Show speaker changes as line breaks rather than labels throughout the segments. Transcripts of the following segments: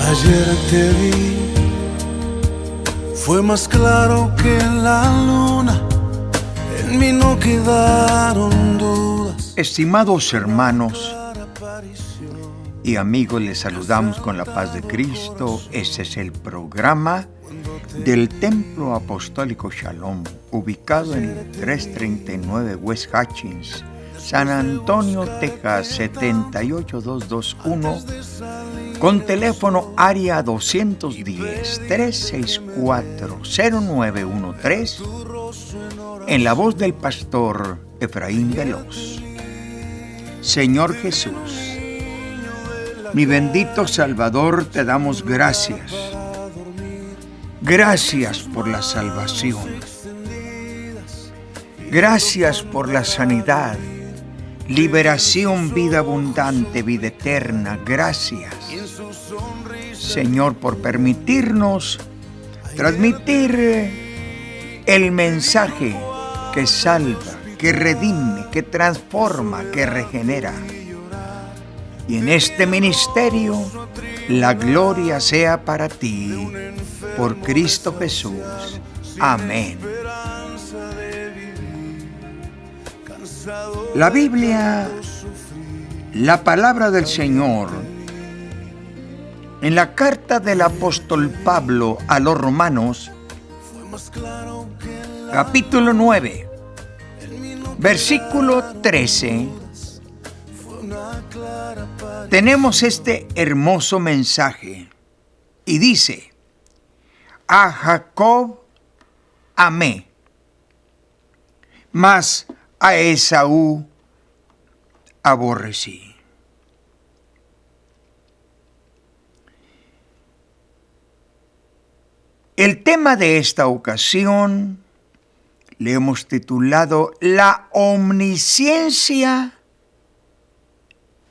Ayer te vi, fue más claro que la luna, en mí no quedaron dudas.
Estimados hermanos y amigos, les saludamos con la paz de Cristo. Este es el programa del Templo Apostólico Shalom, ubicado en el 339 West Hutchins, San Antonio, Texas 78221, con teléfono área 210-364-0913, en la voz del pastor Efraín Veloz. Señor Jesús, mi bendito Salvador, te damos gracias. Gracias por la salvación. Gracias por la sanidad, liberación, vida abundante, vida eterna. Gracias, Señor, por permitirnos transmitir el mensaje que salva, que redime, que transforma, que regenera. Y en este ministerio, la gloria sea para ti, por Cristo Jesús. Amén. La Biblia, la palabra del Señor, en la carta del apóstol Pablo a los Romanos, capítulo 9, versículo 13, tenemos este hermoso mensaje y dice: a Jacob amé, mas a Esaú aborrecí. El tema de esta ocasión le hemos titulado La omnisciencia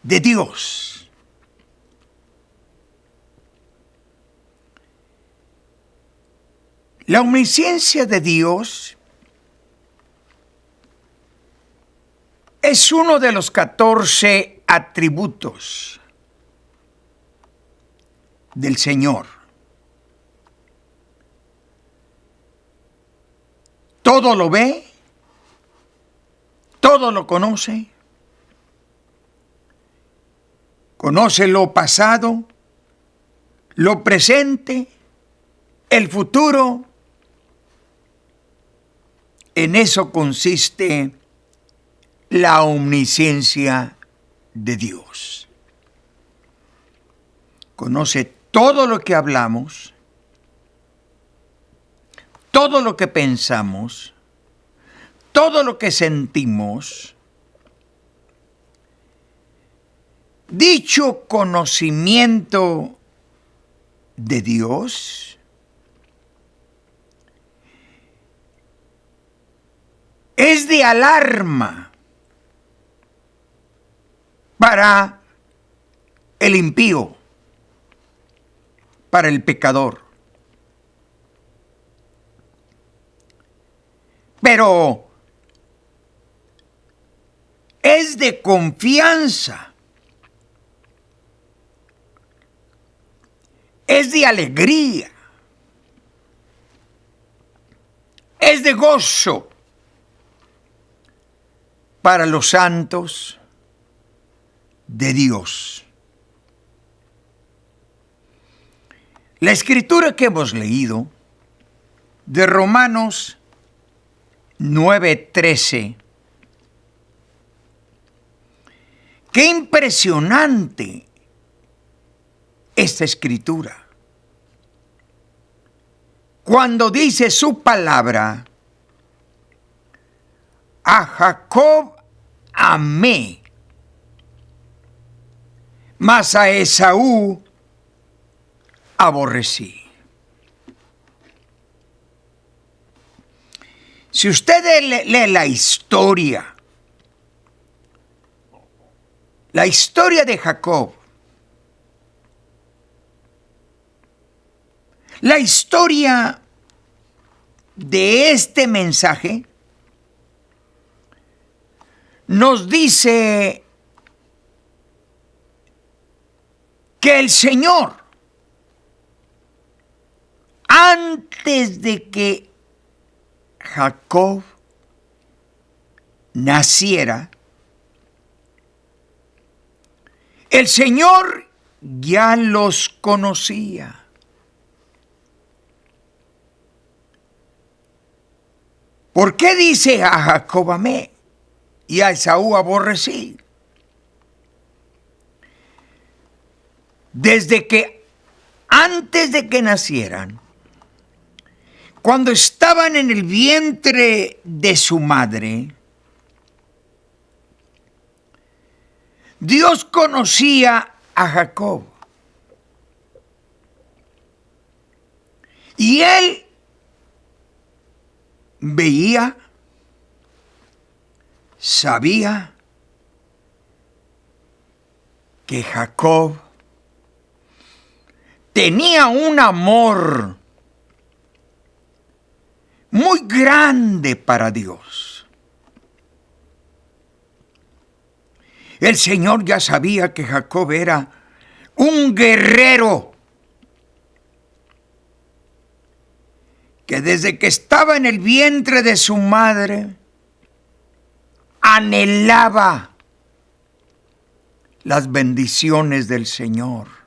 de Dios. La omnisciencia de Dios es uno de los 14 atributos del Señor. Todo lo ve, todo lo conoce. Conoce lo pasado, lo presente, el futuro. En eso consiste la omnisciencia de Dios. Conoce todo lo que hablamos, todo lo que pensamos, todo lo que sentimos. Dicho conocimiento de Dios es de alarma para el impío, para el pecador. Pero es de confianza, es de alegría, es de gozo para los santos de Dios. La escritura que hemos leído de Romanos 9:13. Qué impresionante esta escritura. Cuando dice su palabra: a Jacob amé, mas a Esaú aborrecí. Si usted lee la historia de Jacob, la historia de este mensaje, nos dice que el Señor antes de que Jacob naciera, el Señor ya los conocía. ¿Por qué dice a Jacob amé y a Esaú aborrecí? Desde que antes de que nacieran, cuando estaban en el vientre de su madre, Dios conocía a Jacob. Y él veía, sabía que Jacob tenía un amor muy grande para Dios. El Señor ya sabía que Jacob era un guerrero, que desde que estaba en el vientre de su madre, anhelaba las bendiciones del Señor.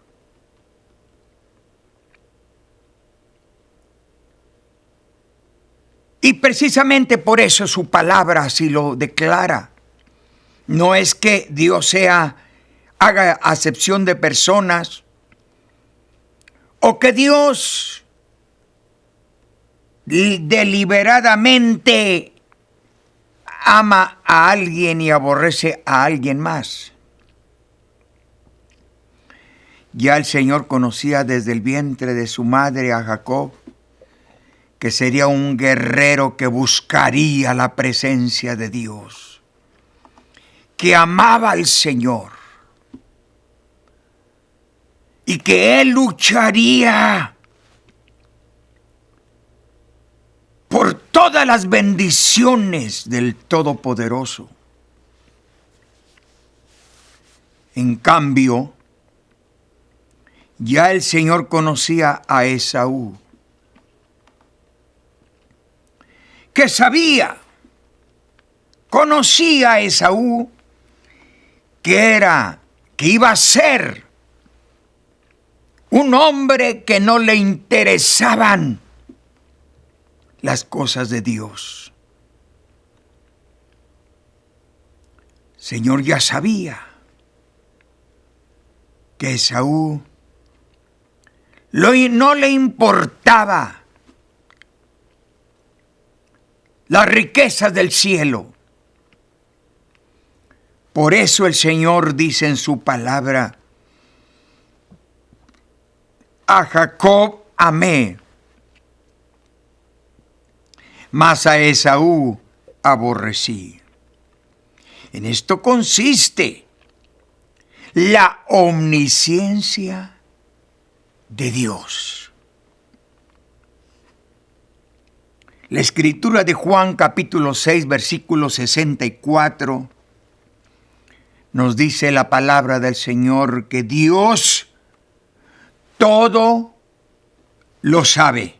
Y precisamente por eso su palabra así lo declara. No es que Dios haga acepción de personas, o que Dios deliberadamente ama a alguien y aborrece a alguien más. Ya el Señor conocía desde el vientre de su madre a Jacob, que sería un guerrero que buscaría la presencia de Dios, que amaba al Señor y que él lucharía por todas las bendiciones del Todopoderoso. En cambio, ya el Señor conocía a Esaú, que conocía a Esaú, que iba a ser un hombre que no le interesaban las cosas de Dios. El Señor ya sabía que Esaú no le importaba las riquezas del cielo. Por eso el Señor dice en su palabra: a Jacob amé, mas a Esaú aborrecí. En esto consiste la omnisciencia de Dios. La escritura de Juan capítulo 6, versículo 64, nos dice la palabra del Señor que Dios todo lo sabe,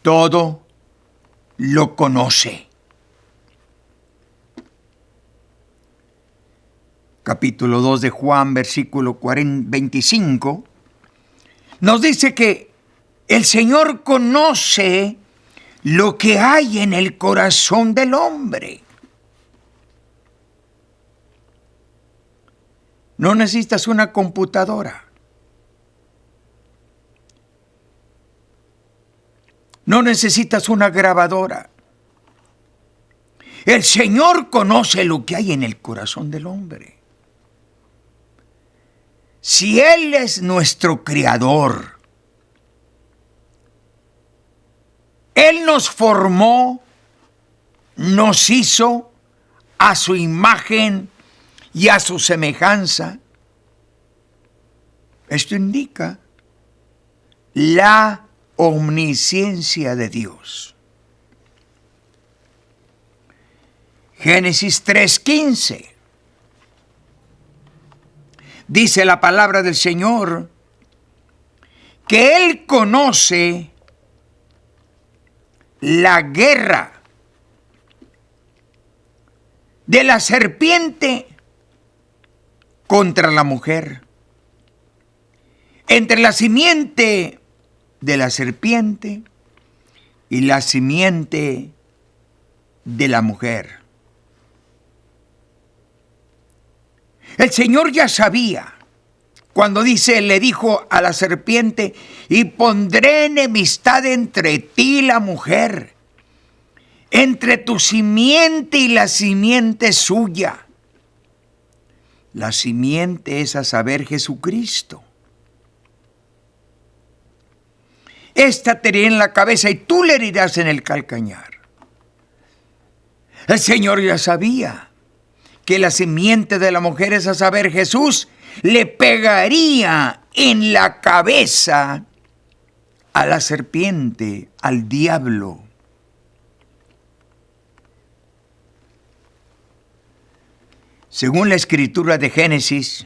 todo lo conoce. Capítulo 2 de Juan, versículo 25, nos dice que el Señor conoce lo que hay en el corazón del hombre. No necesitas una computadora. No necesitas una grabadora. El Señor conoce lo que hay en el corazón del hombre. Si Él es nuestro Creador, Él nos formó, nos hizo a su imagen y a su semejanza. Esto indica la omnisciencia de Dios. Génesis 3:15. Dice la palabra del Señor que Él conoce la guerra de la serpiente contra la mujer, entre la simiente de la serpiente y la simiente de la mujer. El Señor ya sabía cuando le dijo a la serpiente: y pondré enemistad entre ti y la mujer, entre tu simiente y la simiente suya. La simiente es, a saber, Jesucristo. Esta te herirá en la cabeza y tú le herirás en el calcañar. El Señor ya sabía que la simiente de la mujer, es, a saber, Jesús, le pegaría en la cabeza a la serpiente, al diablo. Según la escritura de Génesis,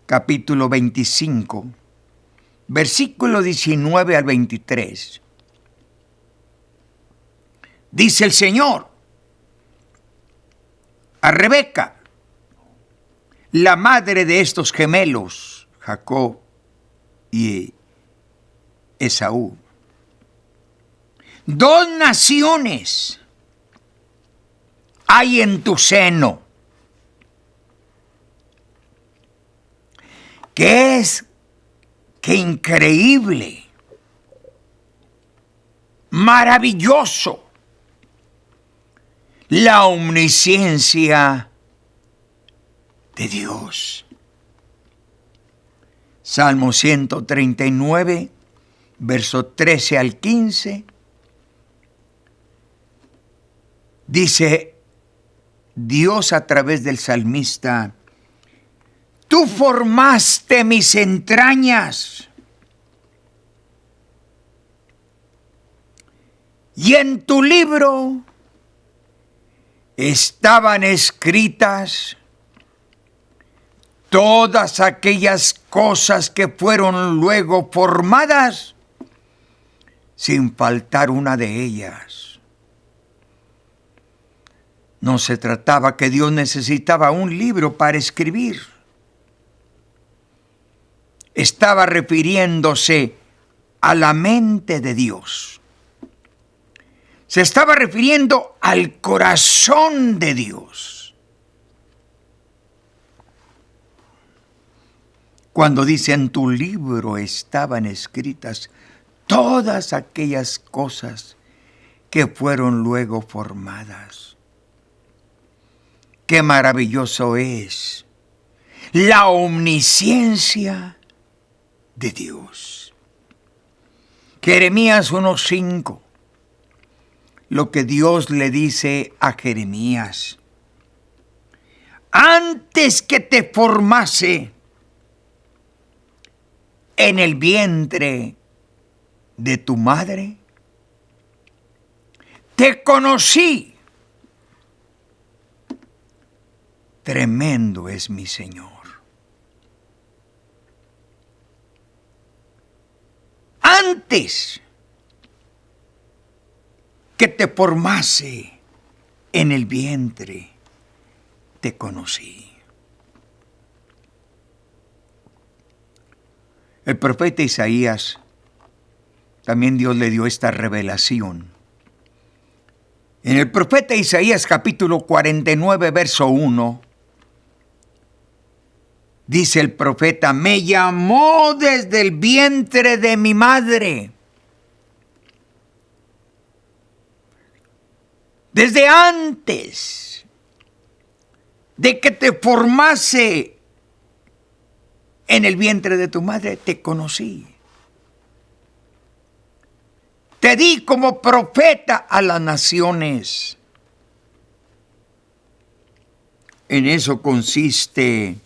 capítulo 25, versículo 19 al 23, dice el Señor a Rebeca, la madre de estos gemelos, Jacob y Esaú: dos naciones hay en tu seno. ¿Qué increíble, maravilloso, la omnisciencia de Dios. Salmo 139, verso 13 al 15, dice Dios a través del salmista: tú formaste mis entrañas, y en tu libro estaban escritas todas aquellas cosas que fueron luego formadas, sin faltar una de ellas. No se trataba que Dios necesitaba un libro para escribir. Estaba refiriéndose a la mente de Dios. Se estaba refiriendo al corazón de Dios. Cuando dice: en tu libro estaban escritas todas aquellas cosas que fueron luego formadas. Qué maravilloso es la omnisciencia de Dios. Jeremías 1:5. Lo que Dios le dice a Jeremías: antes que te formase en el vientre de tu madre, te conocí. Tremendo es mi Señor. Antes que te formase en el vientre, te conocí. El profeta Isaías, también Dios le dio esta revelación. En el profeta Isaías capítulo 49, verso 1, dice el profeta: me llamó desde el vientre de mi madre. Desde antes de que te formase en el vientre de tu madre, te conocí. Te di como profeta a las naciones. En esto consiste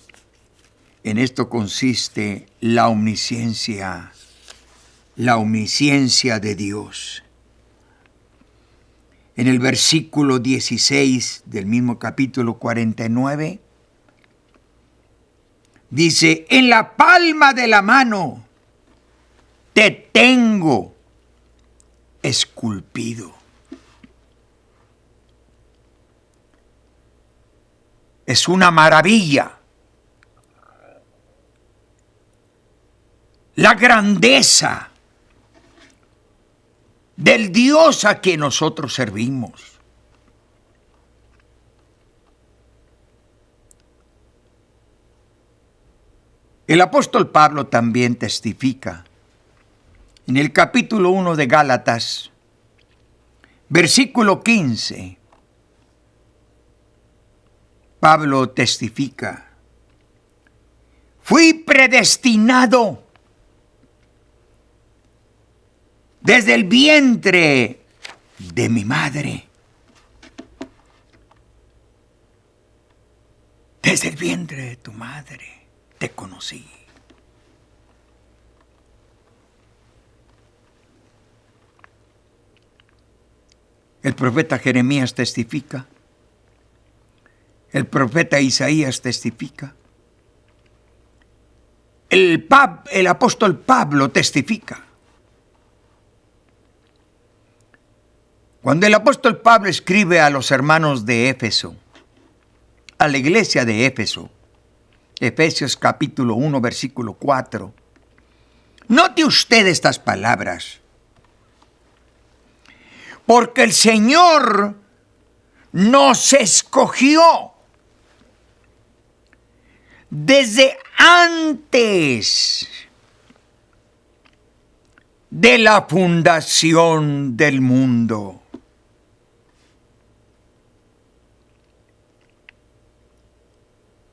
la omnisciencia de Dios. En el versículo 16 del mismo capítulo 49, dice: en la palma de la mano te tengo esculpido. Es una maravilla la grandeza del Dios a quien nosotros servimos. El apóstol Pablo también testifica en el capítulo 1 de Gálatas, versículo 15. Pablo testifica: fui predestinado desde el vientre de mi madre. Desde el vientre de tu madre te conocí. El profeta Jeremías testifica. El profeta Isaías testifica. El apóstol Pablo testifica. Cuando el apóstol Pablo escribe a los hermanos de Éfeso, a la iglesia de Éfeso, Efesios capítulo 1, versículo 4, note usted estas palabras: porque el Señor nos escogió desde antes de la fundación del mundo.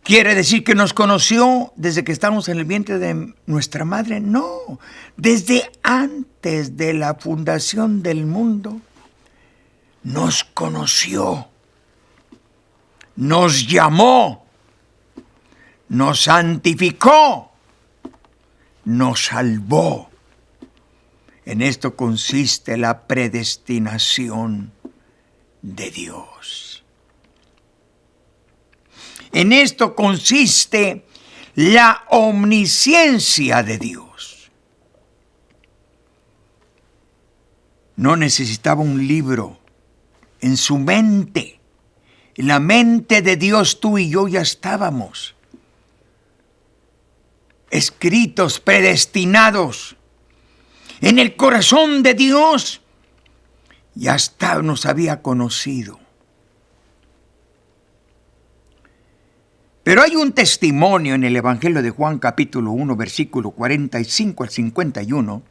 ¿Quiere decir que nos conoció desde que estábamos en el vientre de nuestra madre? No, desde antes de la fundación del mundo nos conoció, nos llamó, nos santificó, nos salvó. En esto consiste la predestinación de Dios. En esto consiste la omnisciencia de Dios. No necesitaba un libro. En su mente, en la mente de Dios, tú y yo ya estábamos escritos, predestinados. En el corazón de Dios ya nos había conocido. Pero hay un testimonio en el Evangelio de Juan capítulo 1, versículo 45 al 51.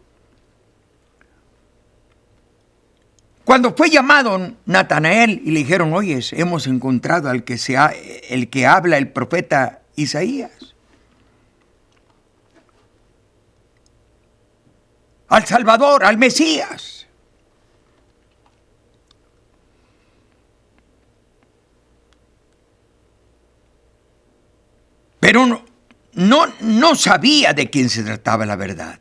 Cuando fue llamado Natanael y le dijeron: oye, hemos encontrado el que habla el profeta Isaías, al Salvador, al Mesías. Pero no sabía de quién se trataba la verdad.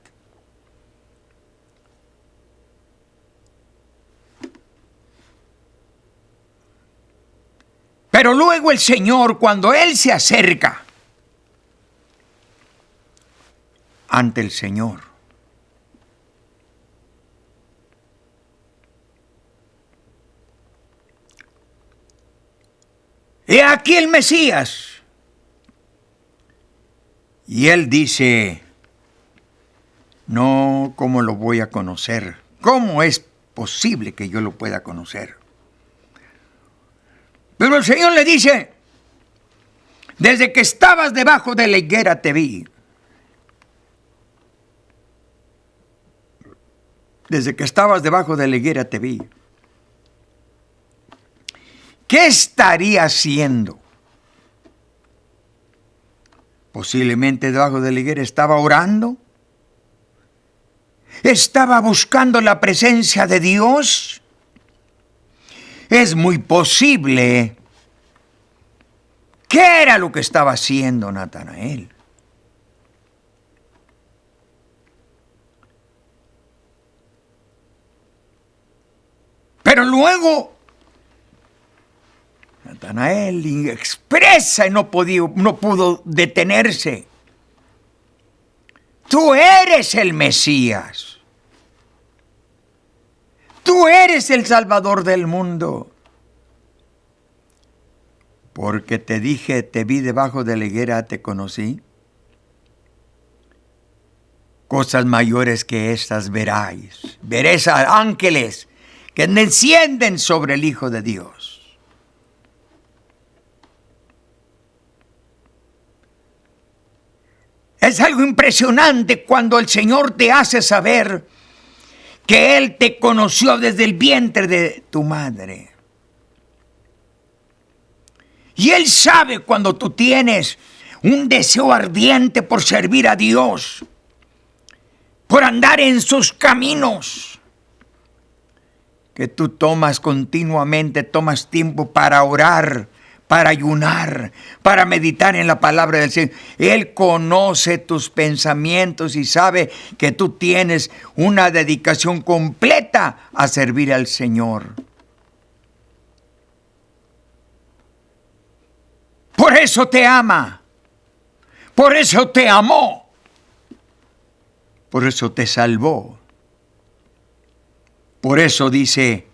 Pero luego el Señor, cuando Él se acerca ante el Señor, he aquí el Mesías. Y Él dice: no, ¿cómo lo voy a conocer? ¿Cómo es posible que yo lo pueda conocer? Pero el Señor le dice: desde que estabas debajo de la higuera te vi. Desde que estabas debajo de la higuera te vi. ¿Qué estaría haciendo? Posiblemente debajo de la higuera estaba orando. Estaba buscando la presencia de Dios. Es muy posible. ¿Qué era lo que estaba haciendo Natanael? Pero luego Natanael expresa y no pudo detenerse. Tú eres el Mesías. Tú eres el Salvador del mundo. Porque te dije, te vi debajo de la higuera, te conocí. Cosas mayores que estas veráis. Veréis a ángeles que descienden sobre el Hijo de Dios. Es algo impresionante cuando el Señor te hace saber que Él te conoció desde el vientre de tu madre. Y Él sabe cuando tú tienes un deseo ardiente por servir a Dios, por andar en sus caminos, que tú tomas tiempo para orar, para ayunar, para meditar en la palabra del Señor. Él conoce tus pensamientos y sabe que tú tienes una dedicación completa a servir al Señor. Por eso te ama, por eso te amó, por eso te salvó. Por eso dice,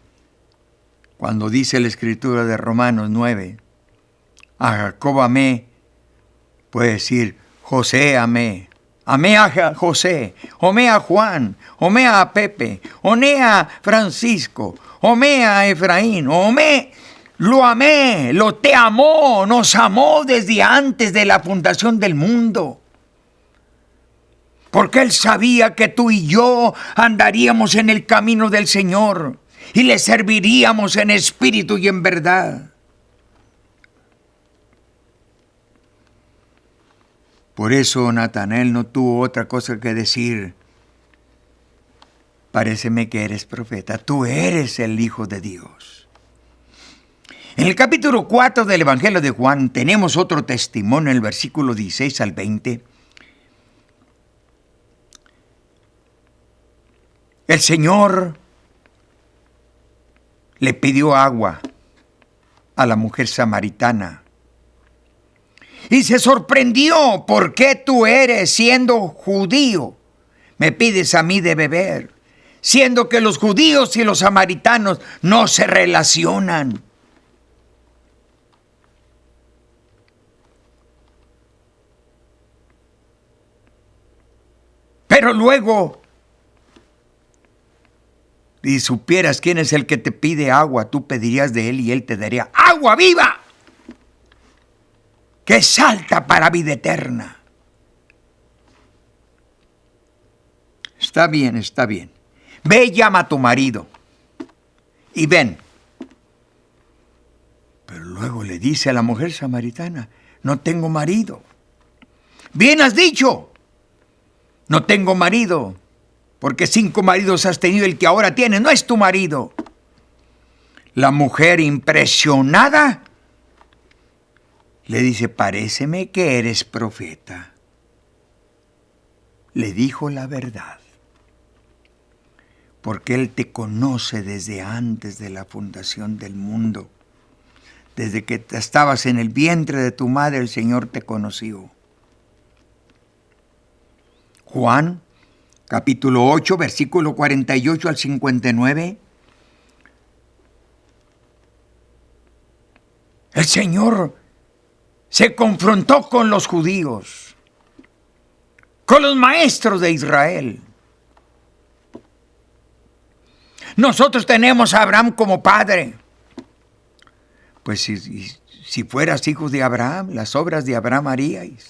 cuando dice la Escritura de Romanos 9, a Jacob amé, puede decir, José amé. Amé a José, amé a Juan, amé a Pepe, amé a Francisco, amé a Efraín, te amó, nos amó desde antes de la fundación del mundo. Porque Él sabía que tú y yo andaríamos en el camino del Señor y le serviríamos en espíritu y en verdad. Por eso Natanael no tuvo otra cosa que decir. Paréceme que eres profeta. Tú eres el Hijo de Dios. En el capítulo 4 del Evangelio de Juan tenemos otro testimonio en el versículo 16 al 20. El Señor le pidió agua a la mujer samaritana. Y se sorprendió, ¿por qué tú eres, siendo judío, me pides a mí de beber? Siendo que los judíos y los samaritanos no se relacionan. Pero luego, si supieras quién es el que te pide agua, tú pedirías de él y él te daría agua viva, que salta para vida eterna. Está bien, está bien. Ve y llama a tu marido. Y ven. Pero luego le dice a la mujer samaritana, no tengo marido. Bien has dicho, no tengo marido, porque 5 maridos has tenido, el que ahora tienes no es tu marido. La mujer, impresionada, le dice, paréceme que eres profeta. Le dijo la verdad, porque Él te conoce desde antes de la fundación del mundo. Desde que estabas en el vientre de tu madre, el Señor te conoció. Juan, capítulo 8, versículo 48 al 59. El Señor se confrontó con los judíos, con los maestros de Israel. Nosotros tenemos a Abraham como padre. Pues si fueras hijos de Abraham, las obras de Abraham haríais.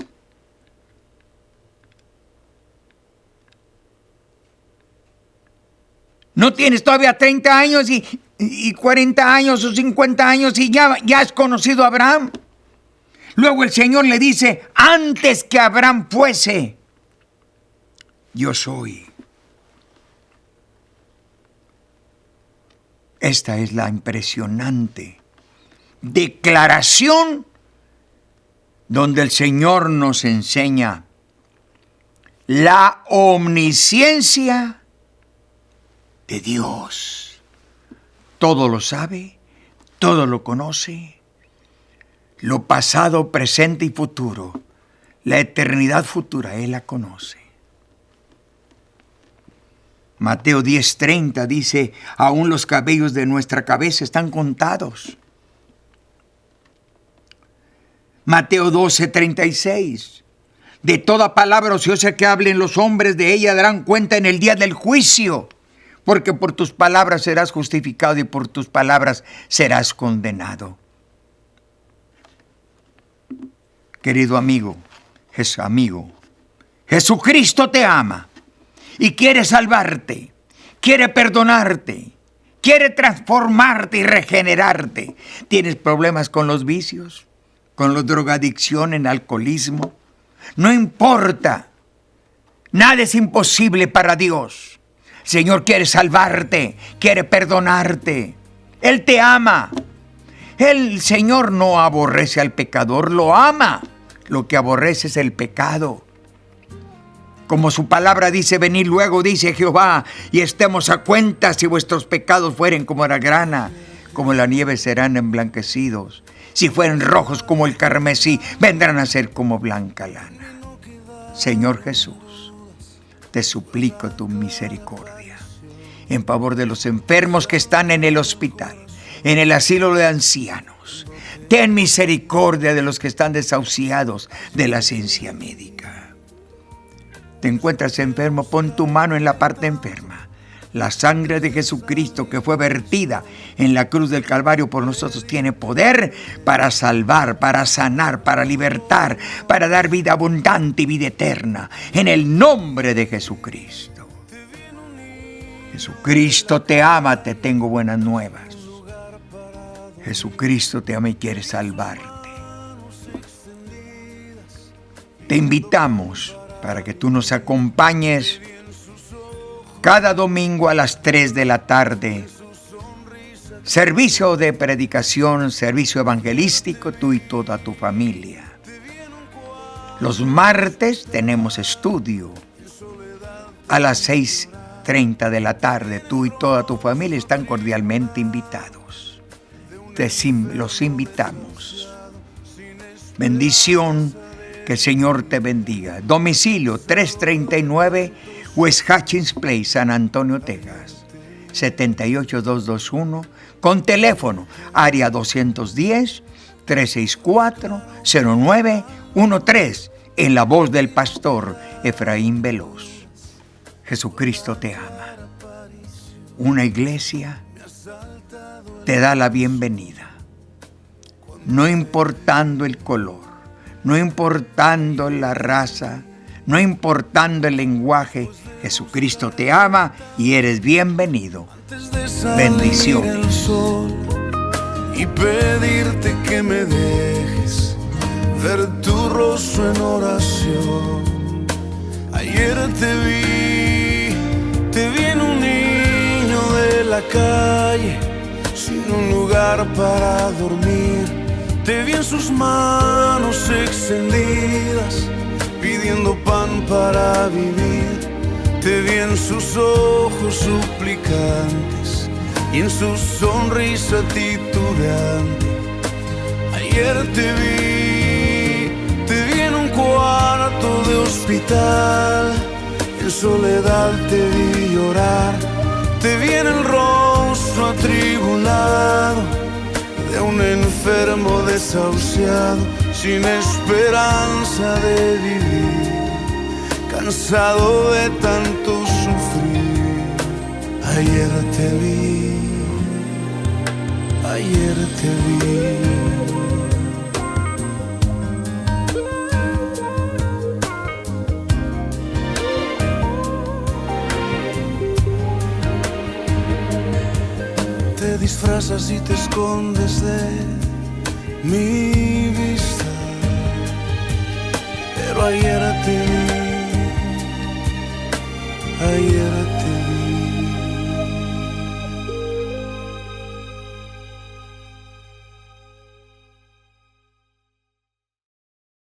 No tienes todavía 30 años y 40 años o 50 años y ya has conocido a Abraham. Luego el Señor le dice, antes que Abraham fuese, yo soy. Esta es la impresionante declaración donde el Señor nos enseña la omnisciencia de Dios. Todo lo sabe, todo lo conoce. Lo pasado, presente y futuro, la eternidad futura, Él la conoce. Mateo 10:30 dice, aún los cabellos de nuestra cabeza están contados. Mateo 12:36, de toda palabra ociosa que hablen los hombres, de ella darán cuenta en el día del juicio, porque por tus palabras serás justificado y por tus palabras serás condenado. Querido amigo, Jesucristo te ama y quiere salvarte, quiere perdonarte, quiere transformarte y regenerarte. ¿Tienes problemas con los vicios, con la drogadicción, el alcoholismo? No importa, nada es imposible para Dios. El Señor quiere salvarte, quiere perdonarte. Él te ama. El Señor no aborrece al pecador, lo ama. Lo que aborrece es el pecado. Como su palabra dice, venid luego, dice Jehová, y estemos a cuenta. Si vuestros pecados fueren como la grana, como la nieve serán emblanquecidos. Si fueren rojos como el carmesí, vendrán a ser como blanca lana. Señor Jesús, te suplico tu misericordia en favor de los enfermos que están en el hospital, en el asilo de ancianos. Ten misericordia de los que están desahuciados de la ciencia médica. Te encuentras enfermo, pon tu mano en la parte enferma. La sangre de Jesucristo que fue vertida en la cruz del Calvario por nosotros tiene poder para salvar, para sanar, para libertar, para dar vida abundante y vida eterna. En el nombre de Jesucristo. Jesucristo te ama, te tengo buenas nuevas. Jesucristo te ama y quiere salvarte. Te invitamos para que tú nos acompañes cada domingo a las 3 de la tarde. Servicio de predicación, servicio evangelístico, tú y toda tu familia. Los martes tenemos estudio a las 6:30 de la tarde. Tú y toda tu familia están cordialmente invitados. Los invitamos. Bendición, que el Señor te bendiga. Domicilio 339 West Hutchins Place, San Antonio, Texas, 78221, con teléfono área 210-364-0913, en la voz del pastor Efraín Veloz. Jesucristo te ama. Una iglesia te da la bienvenida, no importando el color, no importando la raza, no importando el lenguaje. Jesucristo te ama y eres bienvenido. Bendiciones.
Y pedirte que me dejes ver tu rostro en oración. Ayer te vi en un niño de la calle, sin un lugar para dormir. Te vi en sus manos extendidas, pidiendo pan para vivir. Te vi en sus ojos suplicantes y en su sonrisa titubeante. Ayer te vi en un cuarto de hospital, en soledad te vi llorar. Te vi en el rostro atribulado de un enfermo desahuciado, sin esperanza de vivir, cansado de tanto sufrir. Ayer te vi. Te disfrazas y te escondes de mi vista, pero ayer te vi.